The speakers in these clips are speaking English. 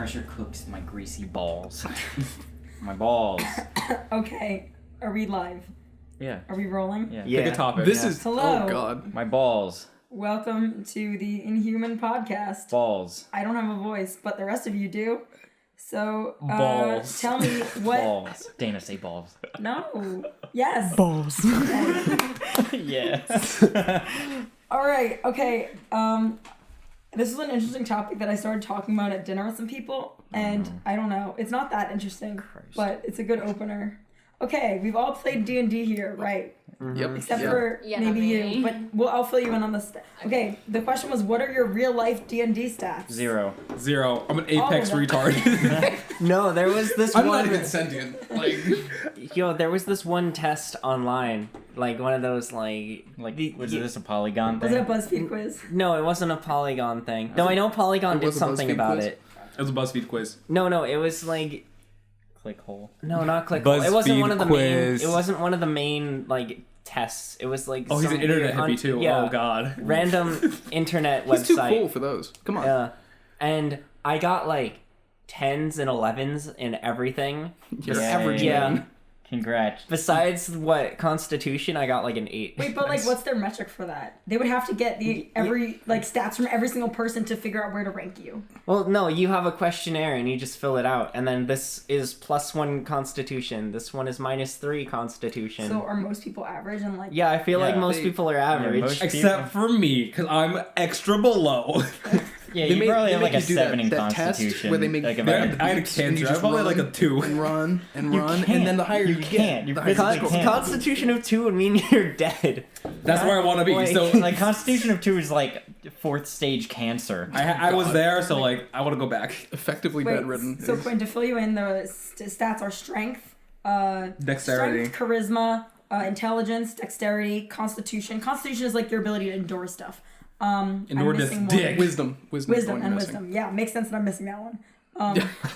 pressure cooks my greasy balls. My balls. Okay, are we live? Yeah. Are we rolling? Yeah. Pick a topic. This is Hello. Oh God. My balls. Welcome to the Inhuman podcast. Balls. I don't have a voice, but the rest of you do. So, Balls. tell me what... Balls. Dana, say balls. No. Yes. Balls. Yes. Alright, okay. This is an interesting topic that I started talking about at dinner with some people, and I don't know. It's not that interesting, but it's a good opener. Okay, we've all played D&D here, right? Yep. Except for maybe you, but I'll fill you in on this. Okay, the question was, what are your real life D&D stats? 0. I'm an apex All of them. retard. No, there was this I'm one. not even sentient. Like, There was this one test online, like one of those like. Was this a polygon Was thing? it a BuzzFeed quiz? No, it wasn't a Polygon thing. No, I know Polygon It did was a something BuzzFeed about quiz? it. it was a BuzzFeed quiz. No, it was like Click hole. no, not click. It wasn't BuzzFeed one of the quiz. main. It wasn't one of the main like tests. It was like. Oh, he's some an internet weird hippie too. Yeah, Oh God. random internet He's too website. cool for those. Come on. Yeah, and I got like 10s and 11s in everything. You're Yay. average. Yeah. man. Congrats. Besides what Constitution, I got like an 8. Wait, but like, what's their metric for that? They would have to get the stats from every single person to figure out where to rank you. Well, no, you have a questionnaire and you just fill it out, and then this is +1 Constitution. This one is -3 Constitution. So are most people average and like? Yeah, I feel like Yeah, most they- people are average. most- Except for me, because I'm extra below. Yeah, They you make- probably they have make like a you do 7 in that test Constitution. where they make- like if I I had a cancer. I just probably like a run 2. and run and You run, can't. and then the higher you, You get, can't. You the higher physically score. can't. Constitution of 2 would mean you're dead. That's where I want to be. Like- So like Constitution of 2 is like 4th stage cancer. I was there, so like I want to go back. Effectively Wait, bedridden. so Quinn, to fill you in, the stats are strength, Dexterity. strength, charisma, intelligence, dexterity, constitution. Constitution is like your ability to endure stuff. Endure I'm this missing dick. one. Wisdom is Wisdom what and you're missing. wisdom. Yeah, makes sense that I'm missing that one.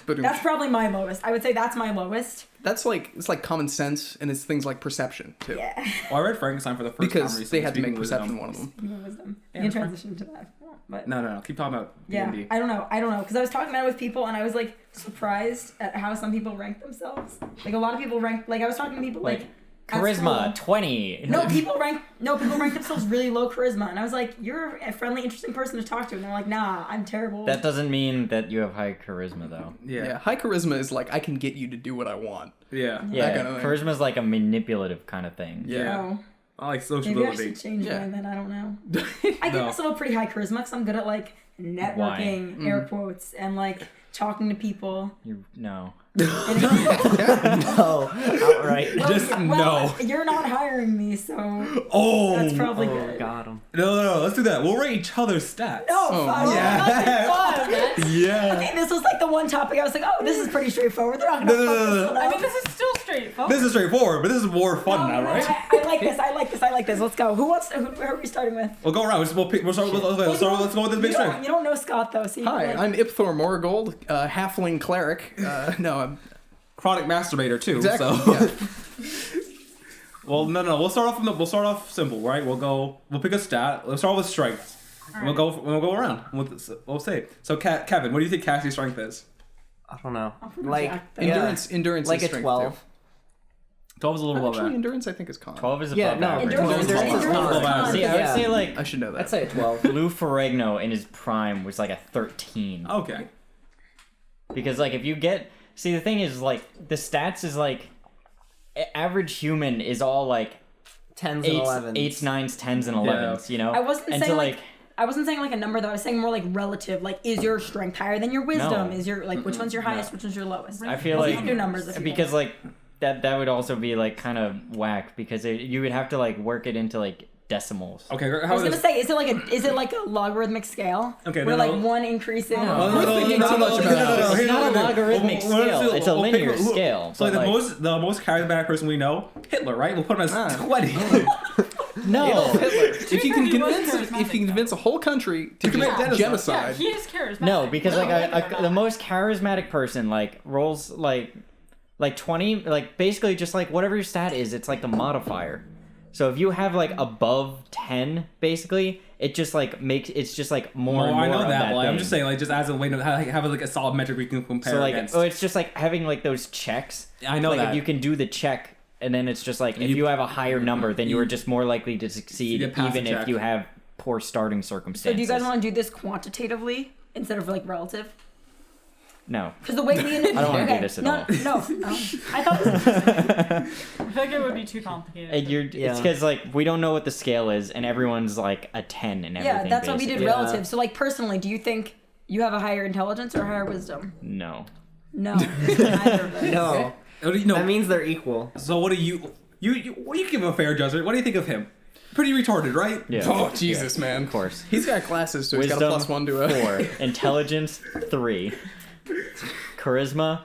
But That's probably my lowest. I would say that's my lowest. it's like common sense, and it's things like perception too. Yeah. Well, I read Frankenstein for the first time Because recently. they had to speaking make of wisdom. perception one of them. Speaking of wisdom, Yeah, you can that's transition to that. if you want, But No. Keep talking about yeah, D&D. I don't know, because I was talking about it with people and I was like surprised at how some people rank themselves. Like a lot of people rank. Like I was talking to people like at Charisma school. 20. No, people rank themselves really low charisma, and I was like, "You're a friendly, interesting person to talk to," and they're like, "Nah, I'm terrible." That doesn't mean that you have high charisma though. Yeah. High charisma is like I can get you to do what I want. Yeah. Yeah, kind of thing. charisma is like a manipulative kind of thing. Yeah. Oh, I like maybe I sociability. should change Yeah. mine then. I don't know. I give No. myself a pretty high charisma because I'm good at like networking, air quotes, and like talking to people. No. No, outright. Just no. You're not hiring me, so Oh. that's probably Oh, good. got him. No. Let's do that. We'll rate each other's stats. No, Oh, fuck. yeah. Fuck. Yeah. Okay, this was like the one topic I was like, oh, this is pretty straightforward. They're not gonna No. fuck this one I up. mean, this is still straightforward. This is straightforward, but this is more fun now, right? I like this. I like this. Let's go. Who are we starting with? We'll go around. We'll start with let's go with this big strength. You don't know Scott though, so you Hi, can, like, I'm Ipthor Morgold, halfling cleric. No, I'm Chronic masturbator too. exactly. So. Yeah. Well, no. We'll start off simple, right? We'll pick a stat. Let's start with strength. We'll go around. We'll say. So, Kevin, what do you think Cassie's strength is? I don't know. pretty Like jacked, though. Endurance like is a strength 12. too. 12 is a little above Actually, that. endurance I think is con. 12 is above Yeah, no, average. Endurance Endurance is is con. above average. See, I would Yeah. say like I should know that. I'd say a 12. Lou Ferrigno in his prime was like a 13. Okay. Because like if you get the thing is like the stats is like average human is all like 10s and 8s, 11s. 8s, 9s, 10s, and 11s. You know. I wasn't and saying so, like I wasn't saying like a number though. I was saying more like relative. Like, is your strength higher than your wisdom? No. Is your like which one's your highest? Which one's your lowest? I feel Well, you like can do numbers if you because want. like that would also be like kind of whack because you would have to like work it into like decimals. Okay. I How was is gonna say, is it like a logarithmic scale? Okay, Where no, like no. one increasing. too much about it. It's not a logarithmic scale. It's a linear scale. So like but, the most charismatic person we know, Hitler, right? We'll put him as 20. no, If you can he was convince charismatic, a whole country to commit commit genocide. Yeah, genocide, he is charismatic. no, because like the most charismatic person like rolls like 20, like basically just like whatever your stat is, it's like the modifier. So if you have like above 10, basically, it just like makes it's just like more. And more I know of that, but like, I'm thing. just saying, like, just as a way to have like a solid metric we can compare So like, against. it's just like having like those checks. I know like that. if you can do the check, and then it's just like if you have a higher number, then you are just more likely to succeed, get past even the if check. you have poor starting So circumstances. do you guys want to do this quantitatively instead of like relative? No. Because the way we I don't want to do this at all. No. I thought this was I feel like it would be too complicated. And Yeah. It's because like we don't know what the scale is, and everyone's like a 10 and everything. yeah, that's why we did basically. relative. So like personally, do you think you have a higher intelligence or higher wisdom? No. No, neither of those. No. What do you know? That means they're equal. So what do you what do you give a fair judgment? What do you think of him? Pretty retarded, right? Yeah. Oh, Jesus, man. Of course. He's got classes, so he's Wisdom got a +1 to a 4, intelligence 3, charisma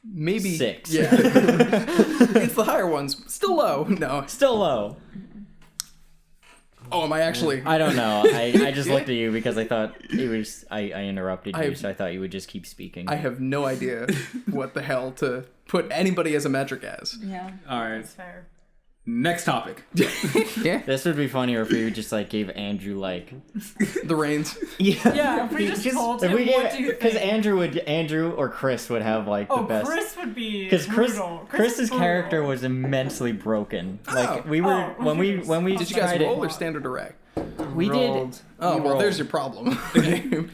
maybe 6. Yeah, it's the higher ones. Still low. No. Still low. Oh, am I actually? I don't know. I just looked at you because I thought it was. I interrupted you, I- so I thought you would just keep speaking. I have no idea what the hell to put anybody as a metric as. Yeah. All right. That's fair. Next topic. This would be funnier if we just like gave Andrew like. The reins. Yeah, if we just told If him, we what do you because think? Andrew or Chris would have like the Oh, best. Chris would be Because brutal. Chris's is brutal. character was immensely broken. Like we were Oh. when we Did you guys tried roll it, or standard array? we Rolled. did. Oh, we well, rolled. there's your problem.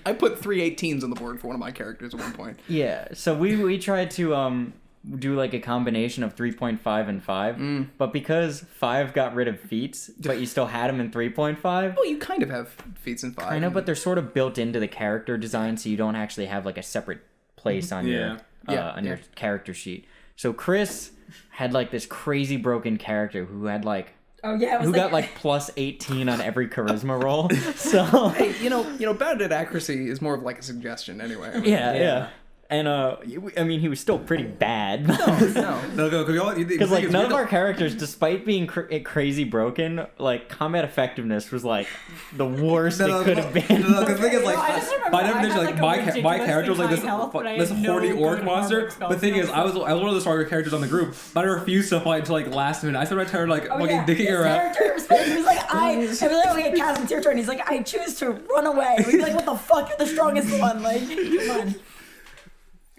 I put 3 18s on the board for one of my characters at one point. Yeah, so we tried to do like a combination of 3.5 and 5, but because 5 got rid of feats, but you still had them in 3.5. Well, you kind of have feats in 5. I know, but they're sort of built into the character design, so you don't actually have like a separate place on your your character sheet. So Chris had like this crazy broken character who had like Oh yeah. It was who got like plus 18 on every charisma roll. So Hey, you know, bounded accuracy is more of like a suggestion anyway. I mean, yeah. And I mean, he was still pretty bad. no. No, go. Because like none of our characters, despite being crazy broken, like combat effectiveness was like the worst it could have been. No, the thing is, like, I just remember by I definition, had, like, like, a my character was like this, ridiculously high health, but I this had no horny orc good monster. armor spells, But the thing and is, I I was one of the stronger characters on the group, but I refused to fight until like last minute. I spent my time like Oh, fucking yeah. dicking His around. character was, he was like, I was like, okay, Kaz, it's your turn. He's like, I choose to run away. We'd be like, what the fuck? You're the strongest one. Like, come on.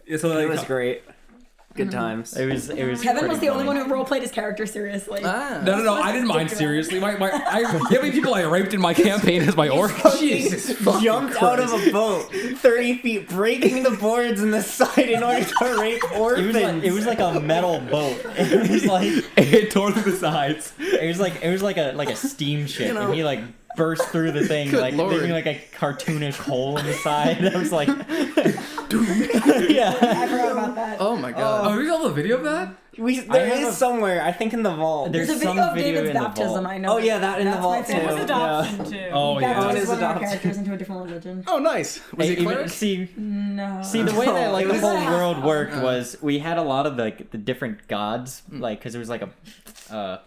Yeah, so like, It was great. Good times. It was. Kevin was the only one who roleplayed his character seriously. Ah. No, I didn't mind seriously. You know how many people I raped in my campaign as my orc? Jesus. Jumped out of a boat 30 feet, breaking the boards in the side in order to rape orphans. It was like a metal boat. It was like It tore through the sides. it was like a steamship, You know. and he like burst through the thing, Good like Lord. leaving like a cartoonish hole in the side. I was like, I yeah. forgot about that. Oh my god. Oh, we got the video of that? There have is a- somewhere, I think in the vault. There's There's a some video of video David's in the baptism. vault. I know. Oh, yeah, that in the That's vault, my too. favorite. His adoption too. Oh, yeah. Baptized his one of our adoption. characters into a different religion. Oh, nice. Was he a cleric? See, No. the way that like It the was whole like- world worked was we had a lot of like the different gods, like because it was like a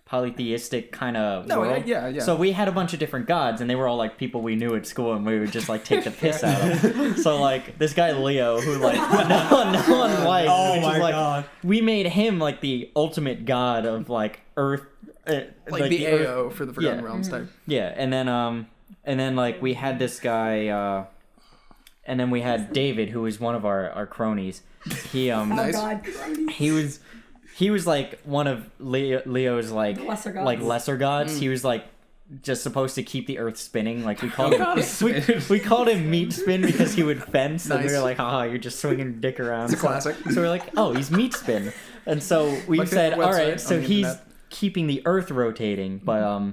polytheistic kind of No, world. yeah. So we had a bunch of different gods, and they were all like people we knew at school, and we would just like take the piss out of them. So like this guy Leo, who like no one liked. Oh which my is, like, God. We made him like the ultimate god of like Earth, like the Earth. AO for the Forgotten Yeah. Realms type. Yeah, and then like we had this guy, and then we had David, who was one of our cronies. He Oh Nice. God. he was like one of Leo's like Lesser gods. like lesser gods. He was like just supposed to keep the earth spinning. Like we called God, him spin. we called him meat spin because he would fence, and we Nice. were like, haha, you're just swinging your dick around. It's a classic. So we're like, oh, he's meat spin, and so we My said, favorite all website right, so on the he's internet. keeping the earth rotating, but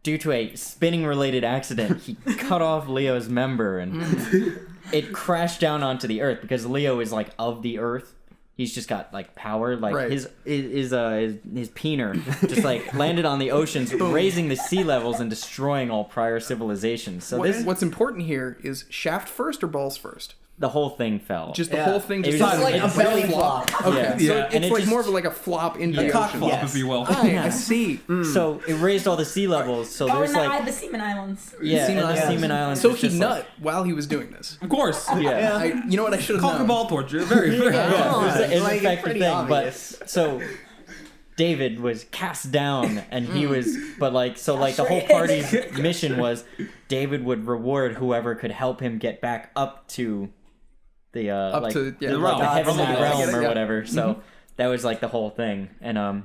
due to a spinning related accident, he cut off Leo's member, and it crashed down onto the earth because Leo is like of the earth. He's just got like power, like Right. his peener just like landed on the oceans, raising the sea levels and destroying all prior civilizations. So What's important here is shaft first or balls first? the whole thing fell. Just the Yeah. whole thing It just was just like a it's belly flop. flop. Okay, Yeah. so Yeah. it's And it like just- more of like a flop into Yeah. the Cock ocean. flop, Yes. if you will. I see. So it raised all the sea levels. So Oh, there's and like the Seaman Islands. yeah, Seaman and the Islands. Seaman Islands. So is he just nut like- while he was doing this. Of course. yeah. You know what I should have Cock and known. ball torture. Very, very. Yeah, it was Like, an effective pretty thing, obvious. but so David was cast down, and he was, but like, so like the whole party's mission was David would reward whoever could help him get back up to the like to the the realm. heavenly I get it, realm or yeah. whatever. So that was like the whole thing, and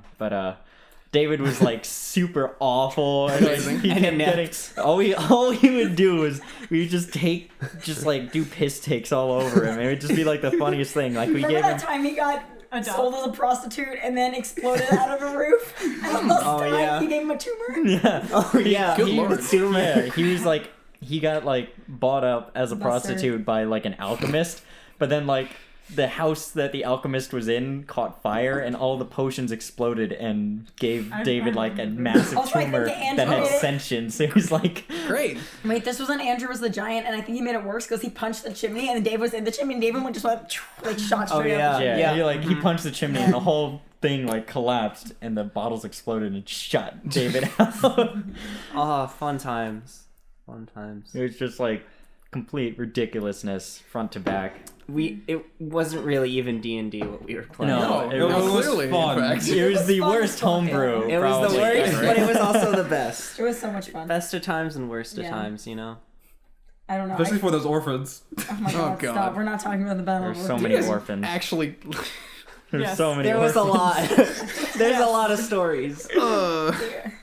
David was like super awful, and like, he kept getting all he would do was we just do piss takes all over him. It would just be like the funniest thing. Like we Remember gave that him. time he got sold as a prostitute and then exploded out of a roof and almost died? yeah. He gave him a tumor. Yeah. Oh yeah, Good lord. Yeah, he was like he got like bought up as a Buster. prostitute by like an alchemist, but then like the house that the alchemist was in caught fire and all the potions exploded and gave David like a massive Also, I think tumor Andrew that had made it- sentience. It was like Great. Wait, this was when Andrew was the giant, and I think he made it worse because he punched the chimney, and Dave was in the chimney, and David just went like shot straight yeah. up. yeah, he like he punched the chimney and the whole thing like collapsed and the bottles exploded and shot David out. Oh, fun times. Fun times. It was just like complete ridiculousness front to back. It wasn't really even D&D what we were playing. No, it it was clearly, fun. in fact. It was the fun worst as fuck, homebrew. It was the probably worst, ever. but it was also the best. It was so much fun. Best of times and worst of Yeah. times, you know? I don't know. Especially for those orphans. Oh my god, God. stop. We're not talking about the battle. There's of so Orpheus. many You guys orphans. Actually, There's Yes. so many There was a orphans. lot. There's a lot of stories.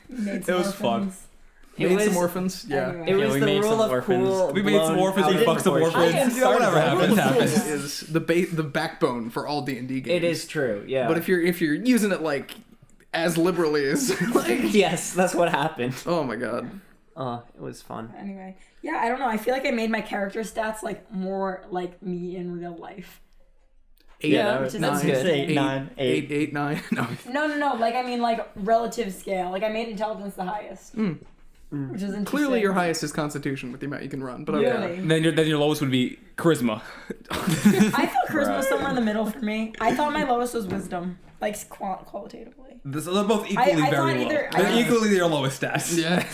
Made some It was fun. orphans. made was- some orphans. Yeah. Anyway. It Yeah, was we the made rule some of orphans. cool. We made some blown orphans, we out of fucked some proportion. orphans. I Whatever happens, happens. Is the backbone for all D&D games. It is true, yeah. But if you're using it like as liberally as like, yes, that's what happened. oh my god. Oh, it was fun. Anyway, yeah, I don't know. I feel like I made my character stats like more like me in real life. Eight, Yeah, that which is that's nine. good. Eight, nine, eight. 8, 9. No. No. Like I mean, like relative scale. Like I made intelligence the highest, which is interesting. Clearly, your highest is Constitution with the amount you can run. But okay. Really? Then your lowest would be charisma. I thought charisma was Right. somewhere in the middle for me. I thought my lowest was wisdom, like qualitatively. They're both equally I very thought low. either- They're I- equally your lowest stats. Yeah.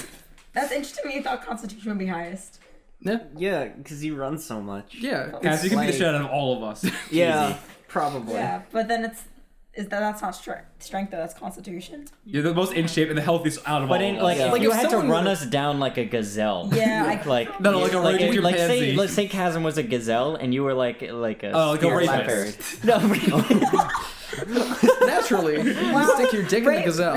That's interesting. You thought Constitution would be highest. Yeah. Yeah, because you run so much. Yeah. Cass, you can beat the like- shit out of all of us. Yeah, probably. Yeah, but then that's not strength though. That's Constitution. You're the most in shape and the healthiest out of But all in of like, us. if Like, you if had to someone run were- us down like a gazelle. Yeah, like No, like a like, raging let's chimpanzee. say Chasm was a gazelle and you were like a like a spear rapist. leopard. No, Naturally, Wow. you stick your dick in the Right. gazelle.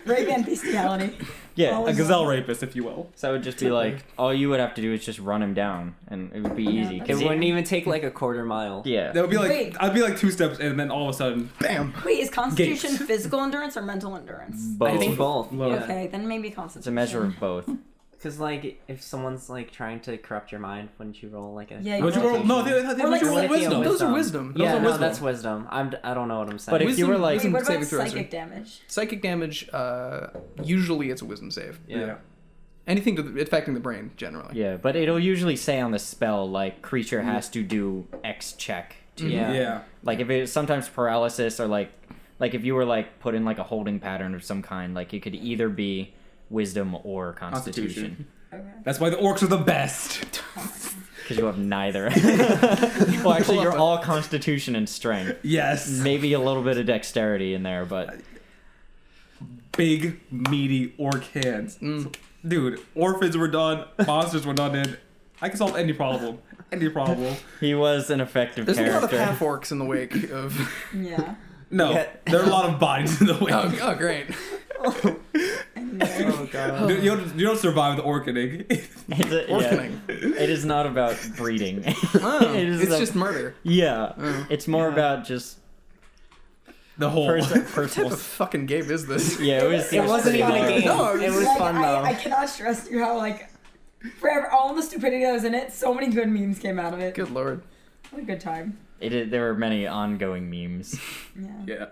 Rape and bestiality. yeah. A gazelle rapist, if you will. So it would just be like all you would have to do is just run him down and it would be easy. that's It 'Cause wouldn't even take like a quarter mile. yeah. That would be like Wait. I'd be like 2 steps in, and then all of a sudden, Bam. Wait, is Constitution Gates. physical endurance or mental endurance? Both. I think both. Low. Yeah. Okay, then maybe Constitution. It's a measure of both. Because like, if someone's like trying to corrupt your mind, wouldn't you roll like a? Yeah, would you roll? No, they Or would like you roll what if wisdom. Those are wisdom. Yeah, are no, wisdom. that's wisdom. I don't know what I'm saying. But if you were like Wait, what about saving throws psychic are- damage? Psychic damage, usually it's a wisdom save. yeah. Anything affecting the brain, generally. yeah, but it'll usually say on the spell like creature has to do X check to Yeah. Yeah. like if it's sometimes paralysis or like if you were like put in like a holding pattern of some kind, like it could either be wisdom or constitution Okay. That's why the orcs are the best. because you have neither. Well, actually, you're all constitution and strength. Yes. Maybe a little bit of dexterity in there, but Big, meaty orc hands. Dude, orphans were done. Monsters were done in. I can solve any problem. Any problem. he was an effective There's a lot of character. half orcs in the wake of. Yeah. No, Yeah. there are a lot of bodies in the way. Oh, great. Oh god. You don't survive the orcaning. Orphaning. It is not about breeding. Oh, It is it's a- just murder. Yeah, Oh. it's more about just The whole. What type personal. of fucking game is this? Yeah, it was. It wasn't even a game. No, it was Like, fun though. I cannot stress you how like for all the stupidity that was in it, so many good memes came out of it. Good lord. What a good time. There were many ongoing memes. Yeah. Yeah.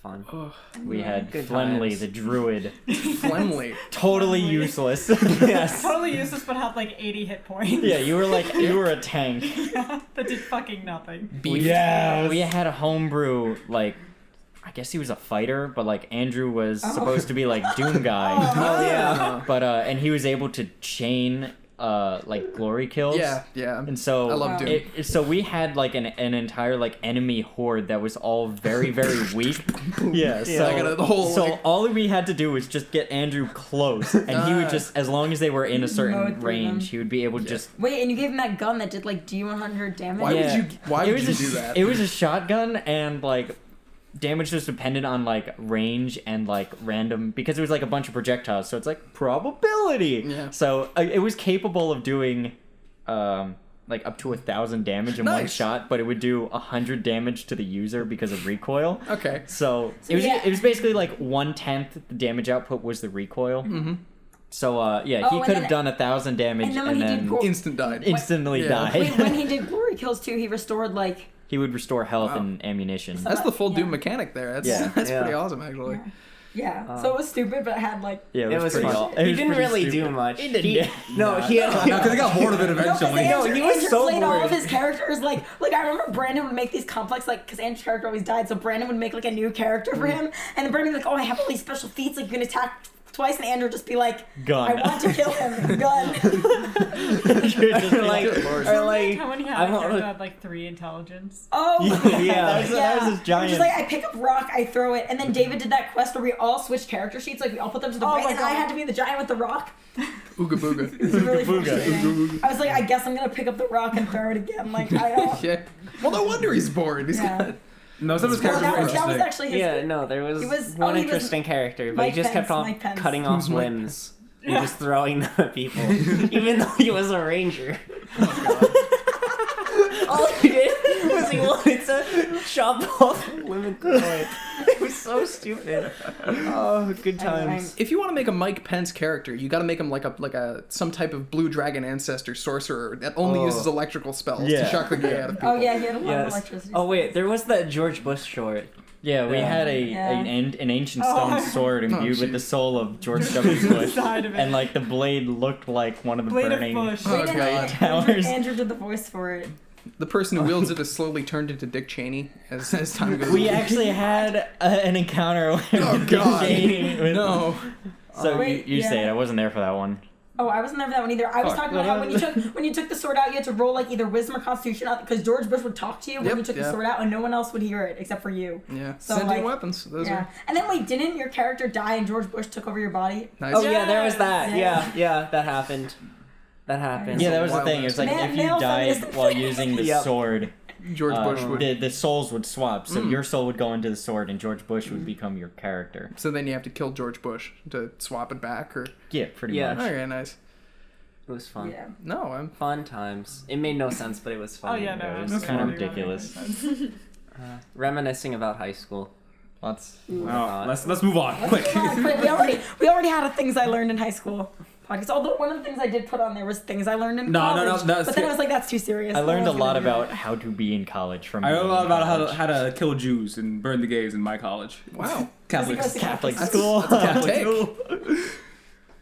Fun. Oh, We had Good Flemley, times. the druid, Flemley. totally useless. Yes. Totally useless, but had like 80 hit points. Yeah, you were a tank. Yeah, that did fucking nothing. Yes. We had a homebrew, like, I guess he was a fighter, but like Andrew was supposed to be like Doom guy. Oh yeah. But and he was able to chain like glory kills. Yeah, yeah. And so I love Doom. So we had like an entire like enemy horde that was all very very weak. Yeah. So I got the whole, so like- all we had to do was just get Andrew close, and he would just, as long as they were in a Mowed certain through range, them. he would be able to just. Wait, and you gave him that gun that did like D100 damage? Why Yeah. would you? Why It would was you a- do that? It was a shotgun, and like damage was dependent on like range and like random, because it was like a bunch of projectiles, so it's like probability. Yeah. So it was capable of doing like up to 1,000 damage in one Nice. shot, but it would do 100 damage to the user because of recoil. Okay. So So it was yeah. it was basically like 1/10 the damage output was the recoil. Mm-hmm. So yeah, Oh, he and could have then- done 1,000 damage and then and when he did then go- Instant died. instantly Yeah. died. Wait, when he did glory kills too, he restored like. He would restore health Wow. and ammunition. That's the full Yeah. Doom mechanic there. That's Yeah. that's Yeah. pretty awesome actually. Yeah. So it was stupid, but it had like. Yeah, It was pretty fun. aw- it He was didn't pretty really do stupid. much. He didn't. No, he No, because he got bored of it No, because eventually. Andrew, he was Andrew so played all bored. of his characters like I remember Brandon would make these complex like because Andrew's character always died, so Brandon would make like a new character for him, and then Brandon would be like, oh, I have all these special feats, like you can attack twice, and Andrew would just be like, Gun. I want to kill him, gun. or like, or like, How many I had a want- character had like 3 intelligence? Oh, Yeah. That was his giant. Just like I pick up rock, I throw it, and then David did that quest where we all switched character sheets, like we all put them to the Oh right, my and I God. had to be the giant with the rock. Ooga booga. It was really Booga. frustrating. I was like, I guess I'm gonna pick up the rock and throw it again. Like I don't. Yeah. Well, no wonder he's bored. He's Yeah. got. No, some of his Well, characters were that was interesting. actually his. yeah, no, there was, He was- one oh, he was interesting character, but Mike he just Pence, kept on Mike Pence. cutting off Who's Mike limbs and just throwing them at people, even though he was a ranger. All he did was he wanted to chop off a limb and throw it. It was so stupid. Oh, good times. If you want to make a Mike Pence character, you got to make him like a some type of blue dragon ancestor sorcerer that only Oh. uses electrical spells Yeah. to shock the gay out of people. Oh yeah, he had a lot of Yes. electricity. Oh wait, there was that George Bush short. Yeah, we Yeah. had Yeah. an ancient Oh. stone sword imbued with jeez. the soul of George W. Bush, Side of it. and like the blade looked like one of the Blade of burning. Bush. Oh, Wait, and God. Towers. Andrew did the voice for it. The person who wields it has slowly turned into Dick Cheney as time goes We on. actually had an encounter with Oh, Dick God. Cheney with- No. So Wait, you say yeah. it. I wasn't there for that one. Oh, I wasn't there for that one either. I was Fuck. talking about how when you took the sword out, you had to roll like either wisdom or constitution out because George Bush would talk to you when Yep, you took yeah. the sword out, and no one else would hear it except for you. Yeah. So, Sentient like, weapons. Those Yeah. are And then wait, didn't your character die and George Bush took over your body? nice. Oh yeah, there was that. Yeah. Yeah, that happened. That happened. Yeah, that was the wild thing. It was like Man- if you male died feminist. while using the Yep. sword, George Bush would. the souls would swap. So your soul would go into the sword, and George Bush would become your character. So then you have to kill George Bush to swap it back, or Yeah, pretty Yeah. much. okay, nice. It was fun. Yeah. No, I'm. Fun times. It made no sense, but it was Oh fun. yeah, no, it was absolutely kind of not making ridiculous. sense. Reminiscing about high school. Lots. Oh, let's move on, quick. But we already had a things I learned in high school podcast. Although one of the things I did put on there was things I learned in No, college. that's but then good. I was like, that's too serious. I learned a don't know lot if I'm gonna about how to be in college from. I know a being lot in about college. how to kill Jews and burn the gays in my college. Wow. Catholics. Catholic That's- school. that's a hot Catholic take. school. do it.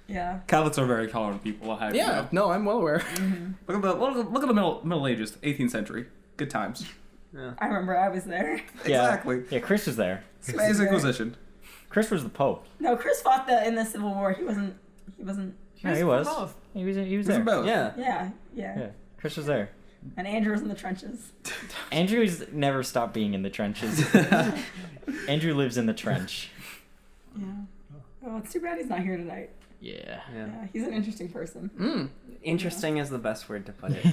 Yeah. Catholics are very tolerant people. I have you Yeah. know. No, I'm well aware. Look at the Middle Ages, 18th century. Good times. I remember I was there. Yeah. Exactly. Yeah, Chris was there. Space Inquisition. Chris was the Pope. No, Chris fought in the Civil War. He wasn't. Yeah, he for was. both. He was It's there. both. Yeah. Yeah. Yeah, Chris was there. And Andrew was in the trenches. Andrew's never stopped being in the trenches. Andrew lives in the trench. Yeah. Well, it's too bad he's not here tonight. Yeah. Yeah. Yeah, he's an interesting person. Mm. Interesting is the best word to put it.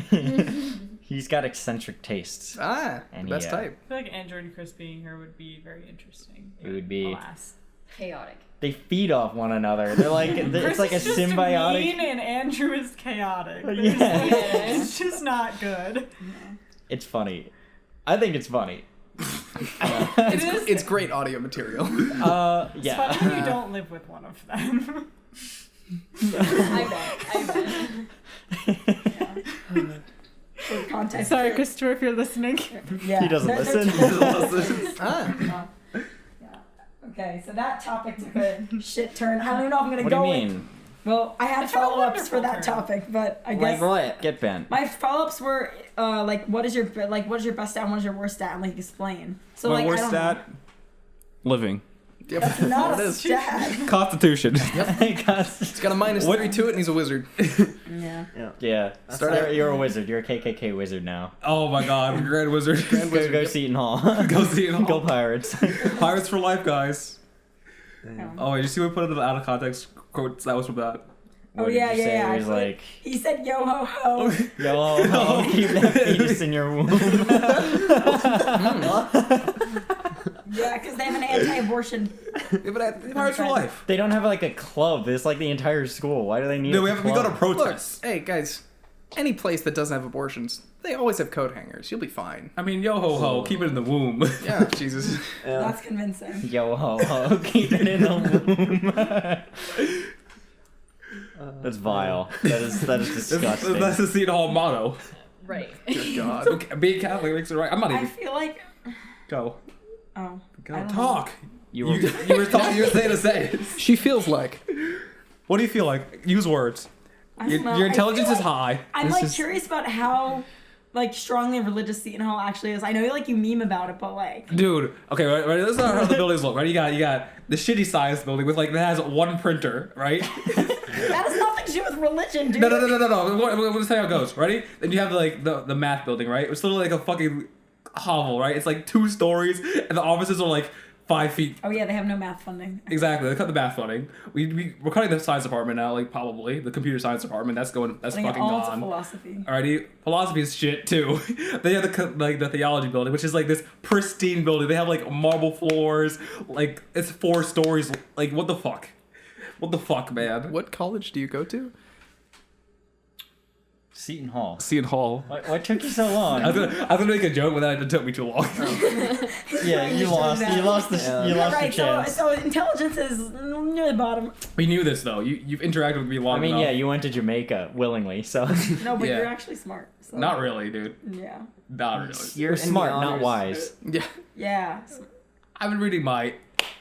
He's got eccentric tastes. Ah, And the best he, type. I feel like Andrew and Chris being here would be very interesting. It would be. Alas. Chaotic. They feed off one another. They're like it's Chris like a is just symbiotic. mean and Andrew is chaotic. Yeah. It's just not good. It's funny. I think it's funny. It is. It's great audio material. It's Yeah. funny when you don't live with one of them. I bet. For context. Sorry, Christopher, if you're listening. Yeah. He doesn't They're- listen. Ah. Okay, so that topic took a shit turn. I don't even know if I'm gonna What do go you with. mean? Well, I had It took a follow-ups for wonderful that turn. topic, but I Like guess what? Get bent. my follow-ups were like, what is your best stat and what is your worst stat, and like explain. So My like, worst I don't know. stat, living. Yep. That's not It a is. stat. Constitution. It's got a -3 to it, and he's a wizard. Yeah. Yeah. Start You're a wizard. You're a KKK wizard now. Oh my God, Grand Wizard. Go Seton Hall. Go see it. Go Pirates. Pirates for life, guys. Damn. Oh, wait, you see we put it in the out of context quotes? That was from that. What Oh, did yeah, you say? yeah, It was actually. like, He said yo ho ho. yo, ho, keep that fetus in your womb. Yeah, because they have an anti-abortion. Yeah, but Pirates for life. They don't have like a club. It's like the entire school. Why do they need No, a we go to club? protests. Hey guys, any place that doesn't have abortions, they always have coat hangers. You'll be fine. I mean, yo ho ho, keep it in the womb. Yeah, Jesus. Yeah. That's convincing. Yo ho ho, keep it in the womb. That's vile. That is disgusting. That's the Seton Hall motto. Right. Good God. Okay, being Catholic makes it right. I'm not I even. feel like. Go. Oh. Go. I don't know. Talk. You You, were you were talking. You were saying to say. She feels like. What do you feel like? Use words. I don't know. Your I intelligence feel is like- high. I'm This like is- curious about how like strongly religious Seton Hall actually is. I know like you meme about it, but like Dude, okay, right, this is how the buildings look, right? You got the shitty size building with like that has one printer, right? that has nothing to do with religion, dude. No. We'll just tell you how it goes. Ready? Then you have like the math building, right? It's literally like a fucking hovel, right? It's like 2 stories, and the offices are like 5 feet. Oh yeah, they have no math funding. Exactly. They cut the math funding. We're cutting the science department out, like probably the computer science department. That's Putting fucking it all into gone. philosophy. Alrighty, philosophy is shit too. They have the theology building, which is like this pristine building. They have like marble floors, like it's 4 stories. Like what the fuck? What the fuck, man? What college do you go to? Seton Hall. Seton Hall. What took you so long? I was gonna make a joke, but then it took me too long. Yeah, you lost. You lost the. Yeah. You lost Right, the so, chance. so intelligence is near the bottom. We knew this though. You've interacted with me long I mean, enough. yeah, you went to Jamaica willingly, so No, but Yeah. you're actually smart. So. Not really, dude. Yeah. Not really. you're in the smart, not honors. wise. Yeah. Yeah. I've been reading my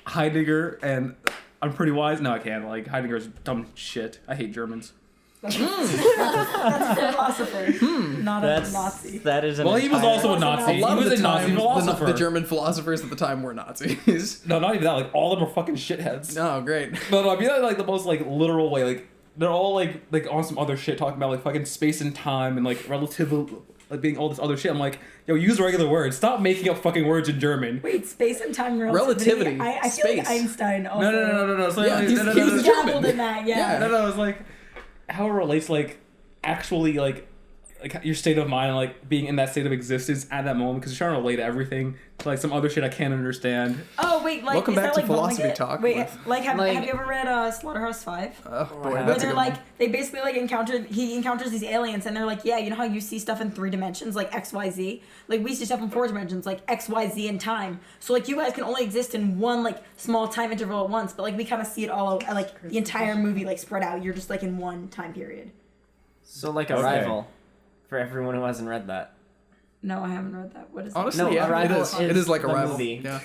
Heidegger, and I'm pretty wise. No, I can't. Like Heidegger's dumb shit. I hate Germans. That's a philosopher, not a That's Nazi. that is an. Well, he was entire- also a Nazi. A lot He of was the a Nazi time, philosopher. the German philosophers at the time were Nazis. No, not even that. Like all of them are fucking shitheads. Oh, great. No, I mean that like the most like literal way. Like they're all like on some other shit talking about like fucking space and time and like relative, like being all this other shit. I'm like, yo, use regular words. Stop making up fucking words in German. Wait, space and time relativity. Relativity, I feel like space. Einstein also. No. So, Yeah, like, he's- no, he no, was no, He German. dabbled in that, yeah. no. It's like how it relates like actually like your state of mind, like being in that state of existence at that moment, because you're trying to relate everything to like some other shit I can't understand. Oh wait, like Welcome is back that, to like, Philosophy Vonnegut? Talk Wait, with- like have like- you ever read Slaughterhouse 5? Oh, boy, Where that's a they're good like one. they basically like he encounters these aliens and they're like, yeah, you know how you see stuff in 3 dimensions like XYZ, like we see stuff in 4 dimensions like XYZ in time. So like you guys can only exist in one like small time interval at once, but like we kind of see it all like the entire movie like spread out. You're just like in one time period. So like Okay. Arrival, for everyone who hasn't read that. No, I haven't read that. What is Honestly, No, yeah, Arrival it is like the Arrival. movie. Yeah,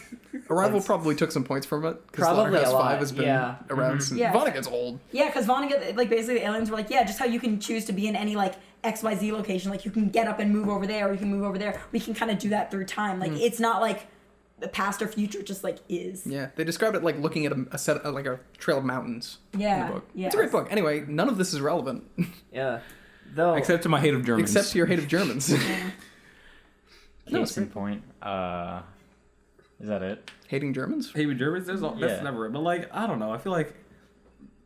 Arrival It's- probably took some points from it because Probably a Slaughterhouse lot, 5 has been yeah. around since Yeah. Vonnegut's old. it? Yeah, because Vonnegut, like basically the aliens were like, yeah, just how you can choose to be in any like XYZ location, like you can get up and move over there, or you can move over there. We can kind of do that through time. Like it's not like the past or future, it just like is. Yeah, they described it like looking at a set like a trail of mountains Yeah, in the book. yeah. It's a great book. Anyway, none of this is relevant Yeah. Though Except to my hate of Germans. except your hate of Germans. No, it's Case in point. Is that it? Hating Germans? hate of Germans. That's Yeah. never it. But like I don't know. I feel like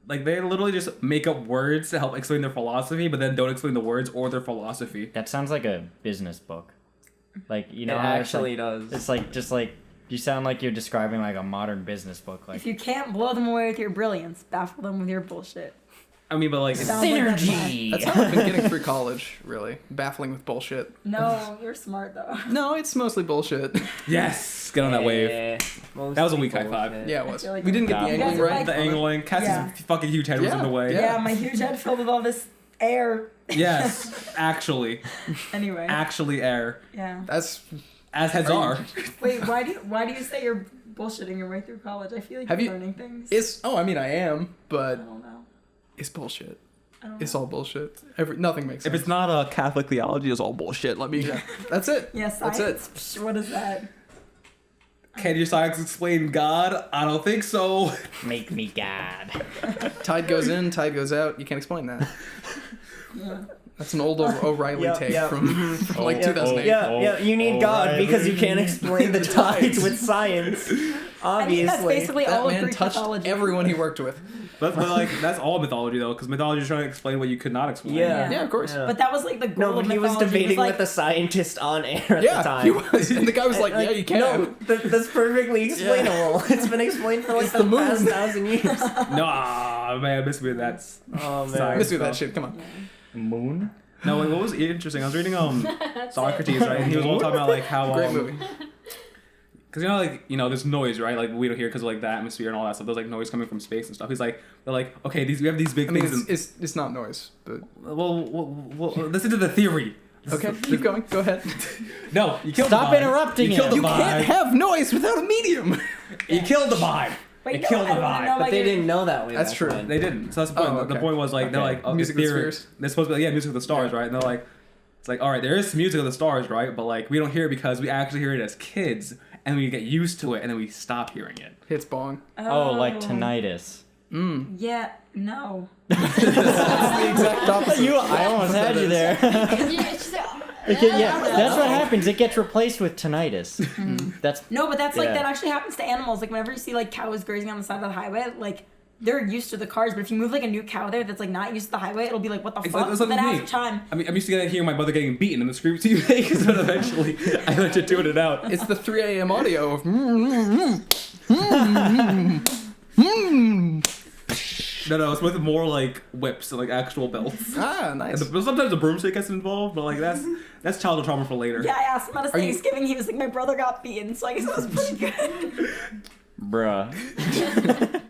they literally just make up words to help explain their philosophy, but then don't explain the words or their philosophy. That sounds like a business book. Like you know, it how actually it's does. like, it's like just like you sound like you're describing like a modern business book. Like If you can't blow them away with your brilliance, baffle them with your bullshit. I mean, but like Sounds like that's mine. That's how I've been getting through college, really. Baffling with bullshit. No, you're smart though. No, it's mostly bullshit. yes, get on that wave. That was a weak high five. Yeah, it was. I feel like we didn't get the You guys angling are right. like- The angling, Cassie's Yeah. fucking huge head was in the way. Yeah, my huge head filled with all this air. Yes, actually Anyway. air. Yeah. That's. As heads are. Wait, why do you say you're bullshitting your way through college? I feel like Have you're you- learning things. It's. Oh, I mean, I am, I but don't know. it's bullshit. I don't It's know. all bullshit. Nothing makes If sense. it's not a Catholic theology, it's all bullshit. Let me. Yeah, that's it. Yeah, That's science. Psh, what is that? Can your science explain God? I don't think so. Make me God. Tide goes in, tide goes out. You can't explain that. That's an old O'Reilly Yep, take yep. from like 2008. Yeah, you need God because you can't explain the tides with science. I mean, that's Obviously. basically That all of man Greek touched mythology. everyone he worked with. But like that's all mythology though, because mythology is trying to explain what you could not explain. Yeah. Yeah, of course. Yeah. But that was like the goal No, of but he was mythology. debating like, with the scientist on air at the Yeah, time. he was. And the guy was like, yeah, you can. No, that's perfectly explainable. It's been explained for like the past 1,000 years. Nah, man, I miss me with that. Oh Sorry. man. Miss me with that shit. Come on. Moon? No, wait, what was interesting? I was reading Socrates, right? And he was all talking about like how Great movie. because there's noise, right? Like we don't hear because of like the atmosphere and all that stuff. There's like noise coming from space and stuff. He's like, they're like, okay, we have these big I mean, things. it's not noise, but well, listen to the theory. okay, keep going. Go ahead. No, you killed Stop the vibe. interrupting You killed him. the You can't vibe. have noise without a medium. You killed the vibe. Wait, It no, killed the I wanna vibe. know, But like, they it- didn't know that way. That's back true. then. They didn't. So that's the point. Oh, The okay. point was like they're Okay. like okay, Music of the theory- Spheres? They're supposed to be music of the stars, right? And they're like, it's like all right, there is music of the stars, right? But like we don't hear it because we actually hear it as kids, and we get used to it, and then we stop hearing it. Hits bong. Oh, like tinnitus. Yeah, no. That's the exact opposite. I almost had you there. Yeah, that's what happens. It gets replaced with tinnitus. That's No, but that's like, Yeah. that actually happens to animals. Like, whenever you see, like, cows grazing on the side of the highway, like, they're used to the cars, but if you move, like, a new cow there that's, like, not used to the highway, it'll be like, what the It's fuck? like, it's But like then with me. after time, I'm used to hearing my mother getting beaten in the screams you make, but eventually I let you tune it out. It's the 3 a.m. audio of. No, it's with more like whips and like actual belts. Ah, nice. And sometimes a broomstick gets involved, but like that's childhood trauma for later. yeah, I asked him at a Are you- Thanksgiving, he was like, my brother got beaten, so I guess that was pretty good. bruh.